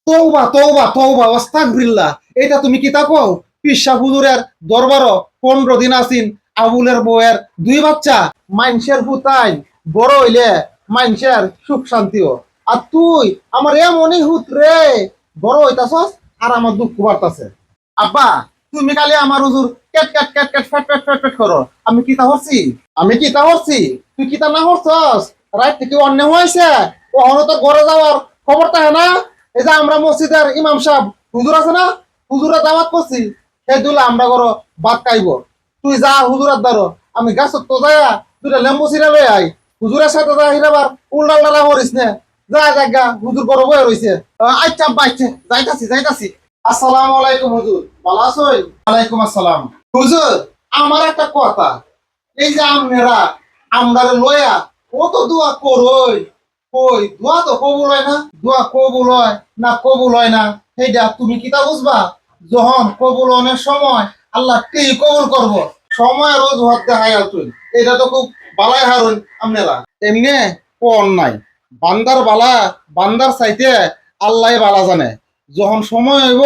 তৌবা তৌবা তৌবা আস্তাগফিরুল্লাহ। এটা তুমি কি তা কও? পিসা হুজুরের দরবার 15 দিন আসিন, আবুলের বউয়ের 2 বাচ্চা, মাইনসের হুতাই বড় হইলে মাইনসের সুখ শান্তিও। আর তুই আমার এমনই হুত রে, বড় হইতাছস আর আমার দুঃখ বাড়তাছে। আব্বা, তুমি খালি আমার হুজুর cat cat cat cat fat fat fat fat করো। আমি কি তা হচ্ছি? আমি কি তা হচ্ছি? তুই কি তা না হচ্ছস? রাত থেকে অন্যায় হয়েছে, ওখানে তো ঘরে যাওয়ার খবর থাকে না। এই যে আমরা মসজিদের ইমাম সাহেব হুজুর আছে না, হুজুরা দাওয়াত করছি, সেই দুলে আমরা করো ভাত খাইব। তুই যা হুজুরার দ্বারো, আমি গাছত তো যায়া 2টা লেম্বু ছিঁড়া লই আই। হুজুরের সাথে যা হিরাবার উল্টা উল্টা করিস না। যা জায়গা হুজুর বড় বয়ে রইছে। আচ্ছা আব্বা, আচ্ছা যাইতাছি যাইতাছি। আসসালামু আলাইকুম হুজুর, ভালো আছেন? ওয়ালাইকুম আসসালাম। হুজুর, আমার একটা কথা, এই যে আপনারা আমরা লয়া কত দোয়া করই, কই দোয়া তো কবুল হয় না। দোয়া কবুল হয় না কবুল হয় না সেইটা তুমি কি তা বুঝবা? যখন কবুল হনের সময় আল্লাহ কি কবুল করব, সময় রোজ হাত দেখাই তুই। এটা তো খুব বালাই হারুন আপনারা। এমনি কোন নাই, বান্দার বালা বান্দার চাইতে আল্লাহ বালা জানে। যখন সময় হইব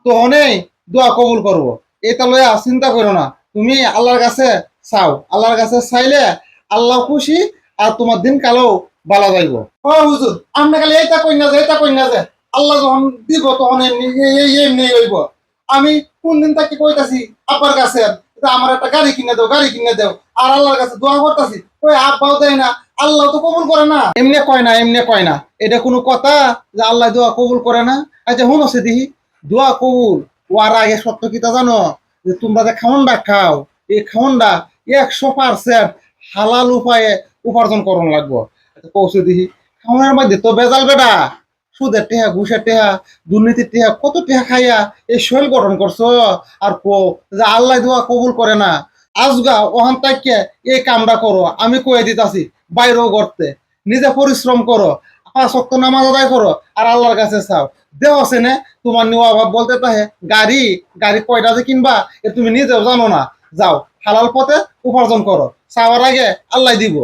তখনই দোয়া কবুল করব। এটা লইয়া চিন্তা করো না, তুমি আল্লাহর কাছে চাও, আল্লাহর কাছে চাইলে আল্লাহ খুশি, আর তোমার দিন কালো বালা যাইব। ও হুজুর, আপনি খালি এইটা কই না যে এটা কই না যে আল্লাহ যখন দিব তখন এমনি এমনি হইব। আমি কোন দিন তাকে কইতাছি আব্বার কাছে যে আমার একটা গাড়ি কিনে দাও, গাড়ি কিনে দাও, আর আল্লাহর কাছে দোয়া করতেছি, ওই আব্বাও দেয় না, আল্লাহ তো কবুল করে না। এমনি কয় না, এমনি কয় না, এটা কোনো কথা যে আল্লাহ দোয়া কবুল করে না? আচ্ছা হুন আছে দিহি, দোয়া কবুল ওয়ার আগে সত্য কিতা জানো? যে তোমরা যে খাওনটা খাও, এই খাওনটা 100% হালাল উপায়ে উপার্জন করন লাগবো। কৌশল দিহি, খাওয়ানোর মধ্যে তো বেজাল বেটা, সুদের টেহা ঘুষের টেহা দুর্নীতির টেহা কত টেহা খাইয়া এই শৈল গঠন করছো। আর কো যে আল্লাহ দোয়া কবুল করে না। আজগা ওখান থেকে এই কামটা করো, আমি কয়ে দিতাছি, বাইরেও করতে নিজে পরিশ্রম করো, 5 ওয়াক্ত নামাজ আদায় করো, আর আল্লাহর কাছে চাও। দেহ আছে না তোমার নিয়ে অভাব বলতে তাহে গাড়ি, গাড়ি কয়টা যে কিনবা এ তুমি নিজেও জানো না। যাও হালাল পথে উপার্জন করো, চাওয়ার আগে আল্লাহ দিব।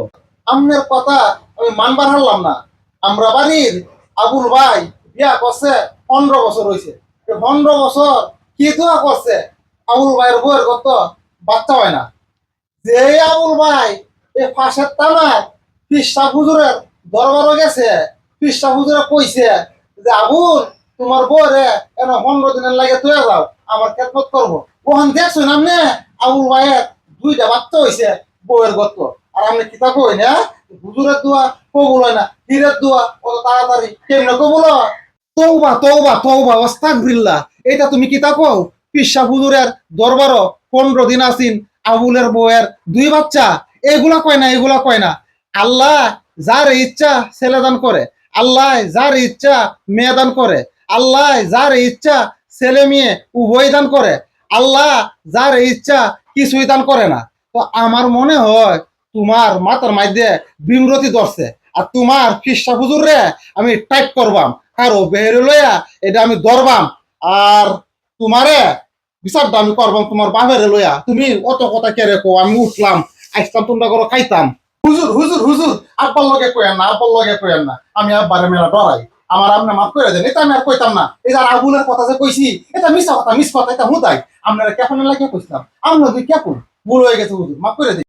আমনের কথা আমি মানবার হারলাম না। আমরা বাড়ির আবুল ভাই বিয়া করছে 15 বছর হয়েছে। 15 বছর কি দোয়া করছে, আবুল ভাইয়ের বউয়ের কত বাচ্চা হয় না। যে আবুল ভাই এই ফাঁসের টানায় পৃষ্ঠা হুজুরের দরবারও গেছে, পৃষ্ঠা হুজুরে কইছে যে আবুল তোমার বউরে এন 15 দিনের লাগে তুই যাও, আমার খেদমত করবো। ওখান দেখছো নামনে আবুল ভাইয়ের 2টা বাচ্চা হয়েছে বউয়ের গত। আর আমি কিতা কই না, হুজুরের দোয়া কবুল হয় না, হীরের দোয়া অত তাড়াতাড়ি কেমনে কবুল হয়? তৌবা তৌবা তৌবা আস্তাগফিরুল্লাহ। এটা তুমি কি তা কও? পিসা হুজুরের দরবার 15 দিন আসিন, আবুলের বউয়ের 2 বাচ্চা, এগুলা কয় না, এগুলা কয় না। আল্লাহ যার ইচ্ছা ছেলে দান করে, আল্লাহ যার ইচ্ছা মেয়ে দান করে, আল্লাহ যার ইচ্ছা ছেলে মেয়ে উভয় দান করে, আল্লাহ যার ইচ্ছা কিছুই দান করে না। তো আমার মনে হয় তোমার মাথার মধ্যে বিমরতি ধরছে, আর তোমার খ্রিস্টা হুজুর রে আমি টাইট করবাম, কারো বেহেরে লইয়া এটা আমি ধরবাম, আর তোমারে বিচারটা আমি করবাম তোমার বাপেরে লইয়া। তুমি অত কথা কে রেখো, আমি উঠলাম আইসলাম তোমরা করো খাইতাম। হুজুর হুজুর হুজুর, আব্বার লগে কইেন না, আব্বার লগে কইেন না, আমি আব্বারে মেলা ডরাই। আমার আপনি মাফ করে দেন, এটা আমি আর কইতাম না। এই যে আবুলের কথা যে কইছি, এটা মিছা কথা, মিস কথা, এটা হুদাই। আপনারা কেমন লাগে কইছিলাম, আমরা দুই কেমন ভুল হয়ে গেছে হুজুর, মাফ করে দিন।